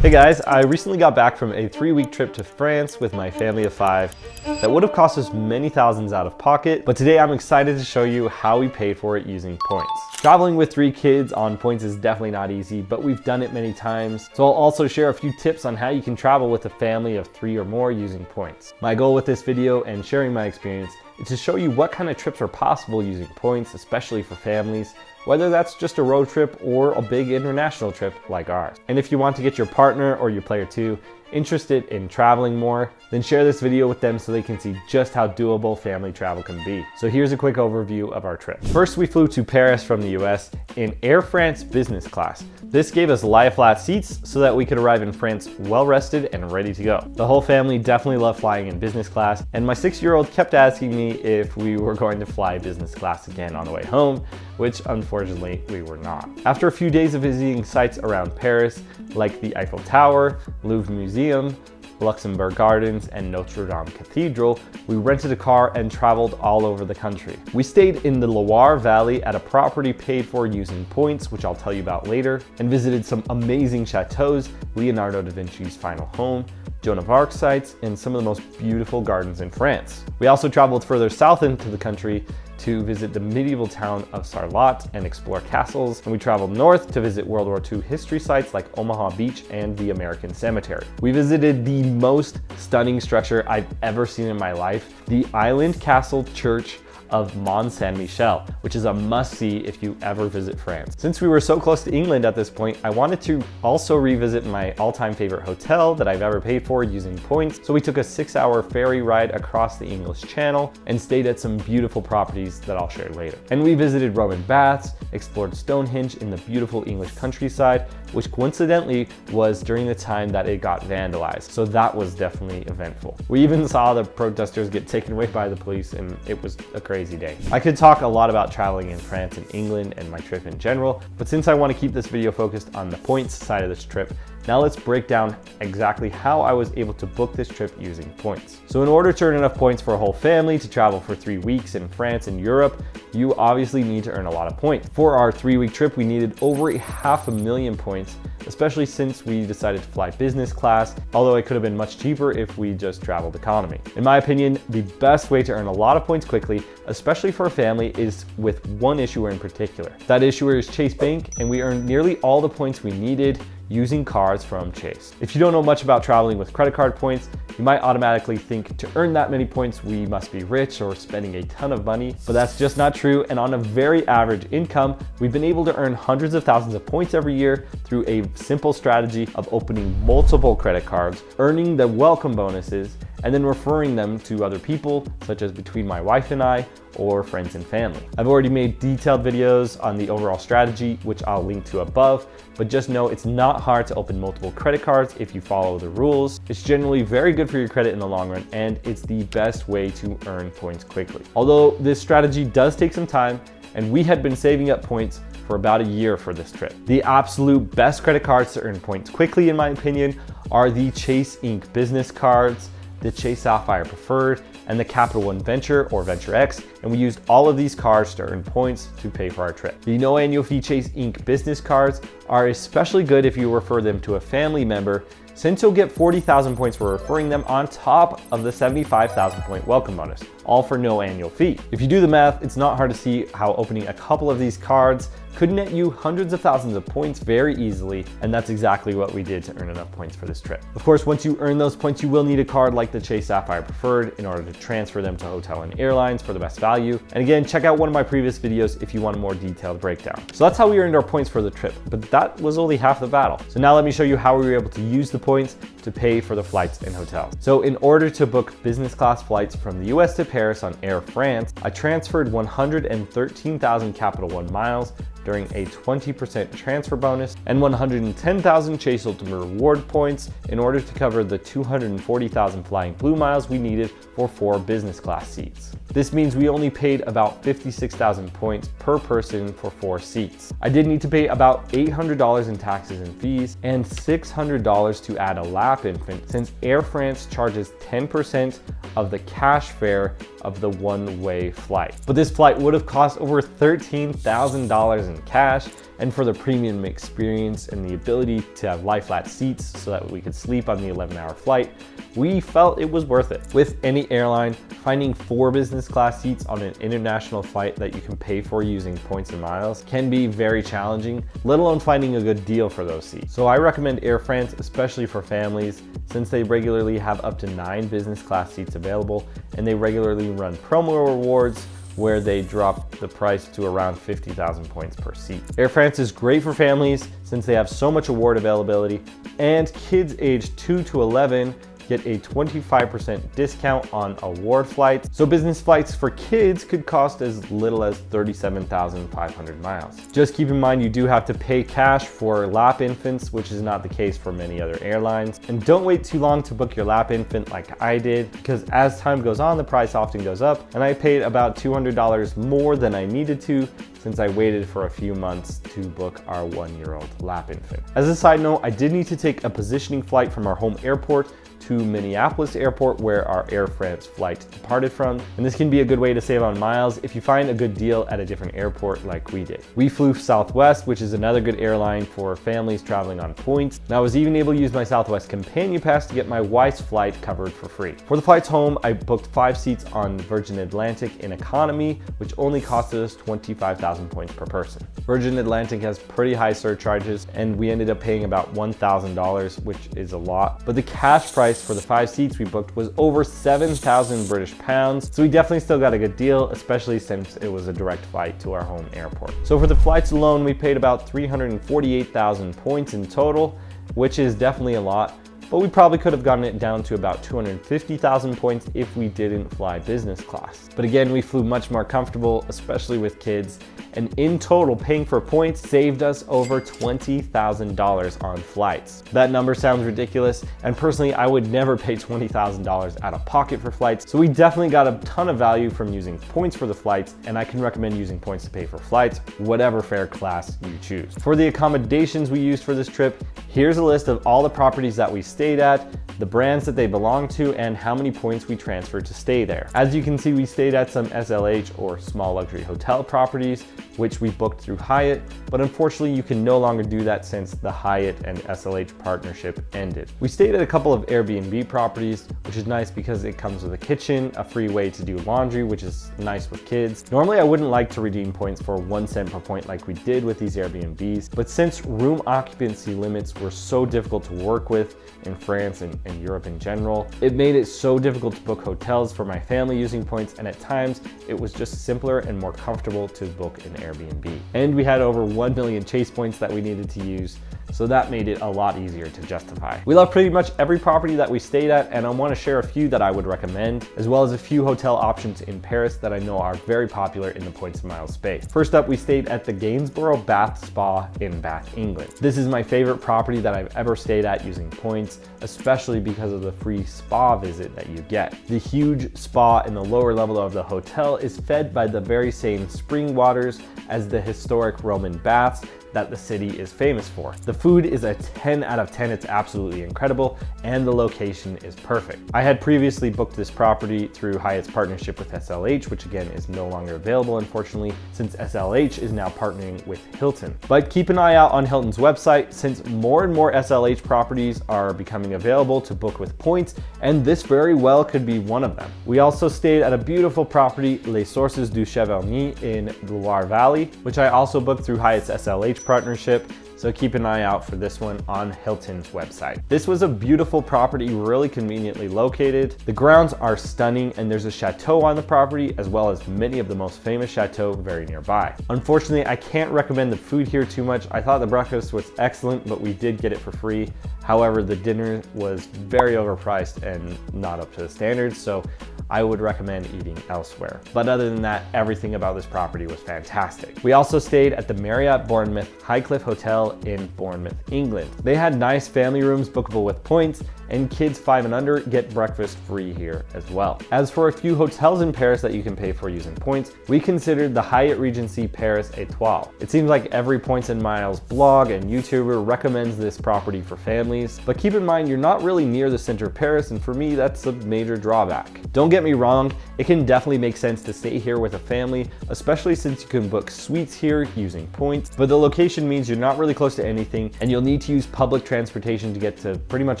Hey guys, I recently got back from a 3-week trip to France with my family of 5 that would have cost us many thousands out of pocket, but today I'm excited to show you how we paid for it using points. Traveling with 3 kids on points is definitely not easy, but we've done it many times. So I'll also share a few tips on how you can travel with a family of 3 or more using points. My goal with this video and sharing my experience is to show you what kind of trips are possible using points, especially for families, whether that's just a road trip or a big international trip like ours. And if you want to get your partner or your player 2 interested in traveling more, then share this video with them so they can see just how doable family travel can be. So here's a quick overview of our trip. First, we flew to Paris from the US in Air France business class. This gave us lie-flat seats so that we could arrive in France well-rested and ready to go. The whole family definitely loved flying in business class, and my 6-year-old kept asking me if we were going to fly business class again on the way home, which unfortunately we were not. After a few days of visiting sites around Paris, like the Eiffel Tower, Louvre Museum, Luxembourg Gardens, and Notre Dame Cathedral, we rented a car and traveled all over the country. We stayed in the Loire Valley at a property paid for using points, which I'll tell you about later, and visited some amazing chateaus, Leonardo da Vinci's final home, Joan of Arc sites, and some of the most beautiful gardens in France. We also traveled further south into the country to visit the medieval town of Sarlat and explore castles, and we traveled north to visit World War II history sites like Omaha Beach and the American Cemetery. We visited the most stunning structure I've ever seen in my life, the Island Castle Church of Mont Saint-Michel, which is a must-see if you ever visit France. Since we were so close to England at this point, I wanted to also revisit my all-time favorite hotel that I've ever paid for using points, so we took a 6-hour ferry ride across the English Channel and stayed at some beautiful properties that I'll share later. And we visited Roman baths, explored Stonehenge in the beautiful English countryside, which coincidentally was during the time that it got vandalized, so that was definitely eventful. We even saw the protesters get taken away by the police, and it was a crazy day. I could talk a lot about traveling in France and England and my trip in general, but since I want to keep this video focused on the points side of this trip, now let's break down exactly how I was able to book this trip using points. So in order to earn enough points for a whole family to travel for 3 weeks in France and Europe, you obviously need to earn a lot of points. For our 3-week trip, we needed over 500,000 points, especially since we decided to fly business class, although it could have been much cheaper if we just traveled economy. In my opinion, the best way to earn a lot of points quickly, especially for a family, is with one issuer in particular. That issuer is Chase Bank, and we earned nearly all the points we needed using cards from Chase. If you don't know much about traveling with credit card points, you might automatically think to earn that many points we must be rich or spending a ton of money, but that's just not true. And on a very average income, we've been able to earn hundreds of thousands of points every year through a simple strategy of opening multiple credit cards, earning the welcome bonuses, and then referring them to other people, such as between my wife and I, or friends and family. I've already made detailed videos on the overall strategy, which I'll link to above, but just know it's not hard to open multiple credit cards if you follow the rules. It's generally very good for your credit in the long run, and it's the best way to earn points quickly. Although this strategy does take some time, and we had been saving up points for about a year for this trip. The absolute best credit cards to earn points quickly, in my opinion, are the Chase Inc. business cards, the Chase Sapphire Preferred, and the Capital One Venture or Venture X, and we used all of these cards to earn points to pay for our trip. The no annual fee Chase Inc. business cards are especially good if you refer them to a family member, since you'll get 40,000 points for referring them on top of the 75,000 point welcome bonus, all for no annual fee. If you do the math, it's not hard to see how opening a couple of these cards could net you hundreds of thousands of points very easily, and that's exactly what we did to earn enough points for this trip. Of course, once you earn those points, you will need a card like the Chase Sapphire Preferred in order to transfer them to hotel and airlines for the best value. And again, check out one of my previous videos if you want a more detailed breakdown. So that's how we earned our points for the trip, but that was only half the battle. So now let me show you how we were able to use the points to pay for the flights and hotels. So in order to book business class flights from the US to Paris on Air France, I transferred 113,000 Capital One miles during a 20% transfer bonus and 110,000 Chase Ultimate Reward points in order to cover the 240,000 Flying Blue miles we needed for 4 business class seats. This means we only paid about 56,000 points per person for 4 seats. I did need to pay about $800 in taxes and fees and $600 to add a lap infant, since Air France charges 10% of the cash fare of the one-way flight. But this flight would have cost over $13,000 in cash and for the premium experience and the ability to have lie flat seats so that we could sleep on the 11-hour flight, we felt it was worth it. With any airline, finding 4 business class seats on an international flight that you can pay for using points and miles can be very challenging, let alone finding a good deal for those seats. So I recommend Air France, especially for families, since they regularly have up to 9 business class seats available, and they regularly run promo rewards where they drop the price to around 50,000 points per seat. Air France is great for families since they have so much award availability, and kids aged 2 to 11 get a 25% discount on award flights. So business flights for kids could cost as little as 37,500 miles. Just keep in mind you do have to pay cash for lap infants, which is not the case for many other airlines. And don't wait too long to book your lap infant like I did, because as time goes on, the price often goes up, and I paid about $200 more than I needed to since I waited for a few months to book our 1-year-old lap infant. As a side note, I did need to take a positioning flight from our home airport to Minneapolis Airport, where our Air France flight departed from. And this can be a good way to save on miles if you find a good deal at a different airport like we did. We flew Southwest, which is another good airline for families traveling on points. And I was even able to use my Southwest Companion Pass to get my wife's flight covered for free. For the flights home, I booked 5 seats on Virgin Atlantic in economy, which only costed us 25,000 points per person. Virgin Atlantic has pretty high surcharges, and we ended up paying about $1,000, which is a lot. But the cash price for the 5 seats we booked was over 7,000 British pounds. So we definitely still got a good deal, especially since it was a direct flight to our home airport. So for the flights alone, we paid about 348,000 points in total, which is definitely a lot. But we probably could have gotten it down to about 250,000 points if we didn't fly business class. But again, we flew much more comfortable, especially with kids. And in total, paying for points saved us over $20,000 on flights. That number sounds ridiculous, and personally, I would never pay $20,000 out of pocket for flights. So we definitely got a ton of value from using points for the flights, and I can recommend using points to pay for flights, whatever fare class you choose. For the accommodations we used for this trip, here's a list of all the properties that we stayed at, the brands that they belong to, and how many points we transferred to stay there. As you can see, we stayed at some SLH or small luxury hotel properties, which we booked through Hyatt, but unfortunately you can no longer do that since the Hyatt and SLH partnership ended. We stayed at a couple of Airbnb properties, which is nice because it comes with a kitchen, a free way to do laundry, which is nice with kids. Normally I wouldn't like to redeem points for 1 cent per point like we did with these Airbnbs, but since room occupancy limits were so difficult to work with in France and Europe in general, it made it so difficult to book hotels for my family using points, and at times it was just simpler and more comfortable to book an Airbnb. And we had over 1 million Chase points that we needed to use, so that made it a lot easier to justify. We love pretty much every property that we stayed at, and I want to share a few that I would recommend, as well as a few hotel options in Paris that I know are very popular in the points and miles space. First up, we stayed at the Gainsborough Bath Spa in Bath, England. This is my favorite property that I've ever stayed at using points, especially because of the free spa visit that you get. The huge spa in the lower level of the hotel is fed by the very same spring waters as the historic Roman baths that the city is famous for. The food is a 10 out of 10, it's absolutely incredible, and the location is perfect. I had previously booked this property through Hyatt's partnership with SLH, which again is no longer available unfortunately, since SLH is now partnering with Hilton. But keep an eye out on Hilton's website, since more and more SLH properties are becoming available to book with points, and this very well could be one of them. We also stayed at a beautiful property, Les Sources du Chevalny in the Loire Valley, which I also booked through Hyatt's SLH partnership, so keep an eye out for this one on Hilton's website. This was a beautiful property, really conveniently located. The grounds are stunning, and there's a chateau on the property, as well as many of the most famous chateaux very nearby. Unfortunately, I can't recommend the food here too much. I thought the breakfast was excellent, but we did get it for free. However, the dinner was very overpriced and not up to the standards, so I would recommend eating elsewhere. But other than that, everything about this property was fantastic. We also stayed at the Marriott Bournemouth Highcliffe Hotel in Bournemouth, England. They had nice family rooms bookable with points, and kids 5 and under get breakfast free here as well. As for a few hotels in Paris that you can pay for using points, we considered the Hyatt Regency Paris Étoile. It seems like every Points and Miles blog and YouTuber recommends this property for families, but keep in mind you're not really near the center of Paris, and for me that's a major drawback. Don't get get me wrong, it can definitely make sense to stay here with a family, especially since you can book suites here using points, but the location means you're not really close to anything and you'll need to use public transportation to get to pretty much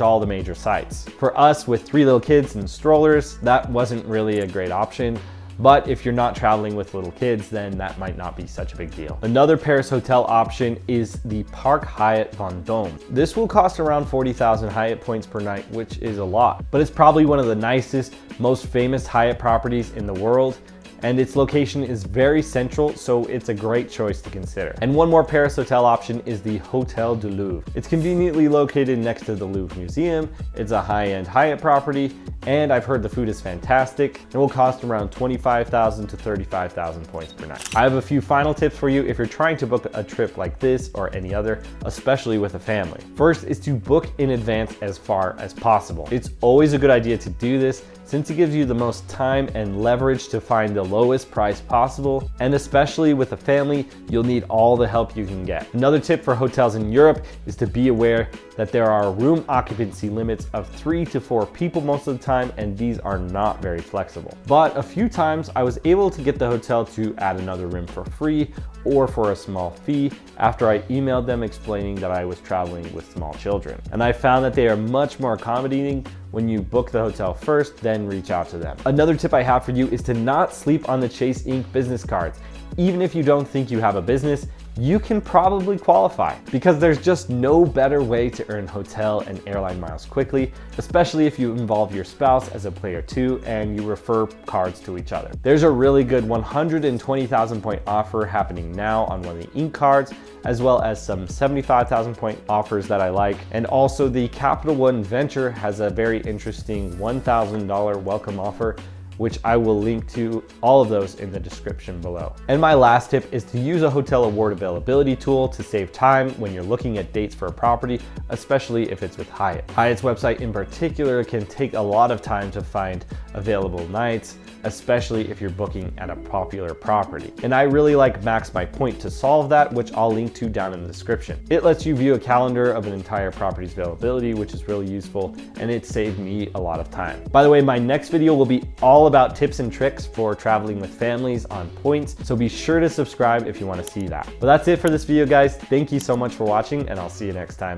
all the major sites. For us with 3 little kids and strollers, that wasn't really a great option. But if you're not traveling with little kids, then that might not be such a big deal. Another Paris hotel option is the Park Hyatt Vendôme. This will cost around 40,000 Hyatt points per night, which is a lot, but it's probably one of the nicest, most famous Hyatt properties in the world. And its location is very central, so it's a great choice to consider. And one more Paris hotel option is the Hôtel du Louvre. It's conveniently located next to the Louvre Museum. It's a high-end Hyatt property, and I've heard the food is fantastic. It will cost around 25,000 to 35,000 points per night. I have a few final tips for you if you're trying to book a trip like this or any other, especially with a family. First is to book in advance as far as possible. It's always a good idea to do this since it gives you the most time and leverage to find the lowest price possible, and especially with a family, you'll need all the help you can get. Another tip for hotels in Europe is to be aware that there are room occupancy limits of 3 to 4 people most of the time, and these are not very flexible. But a few times I was able to get the hotel to add another room for free or for a small fee after I emailed them explaining that I was traveling with small children. And I found that they are much more accommodating when you book the hotel first, then reach out to them. Another tip I have for you is to not sleep on the Chase Inc. business cards. Even if you don't think you have a business, you can probably qualify because there's just no better way to earn hotel and airline miles quickly, especially if you involve your spouse as a player too and you refer cards to each other. There's a really good 120,000 point offer happening now on one of the Inc. cards, as well as some 75,000 point offers that I like. And also the Capital One Venture has a very interesting $1,000 welcome offer, which I will link to all of those in the description below. And my last tip is to use a hotel award availability tool to save time when you're looking at dates for a property, especially if it's with Hyatt. Hyatt's website in particular can take a lot of time to find available nights, especially if you're booking at a popular property. And I really like Max My Point to solve that, which I'll link to down in the description. It lets you view a calendar of an entire property's availability, which is really useful, and it saved me a lot of time. By the way, my next video will be all about tips and tricks for traveling with families on points, so be sure to subscribe if you want to see that. But that's it for this video, guys. Thank you so much for watching, and I'll see you next time.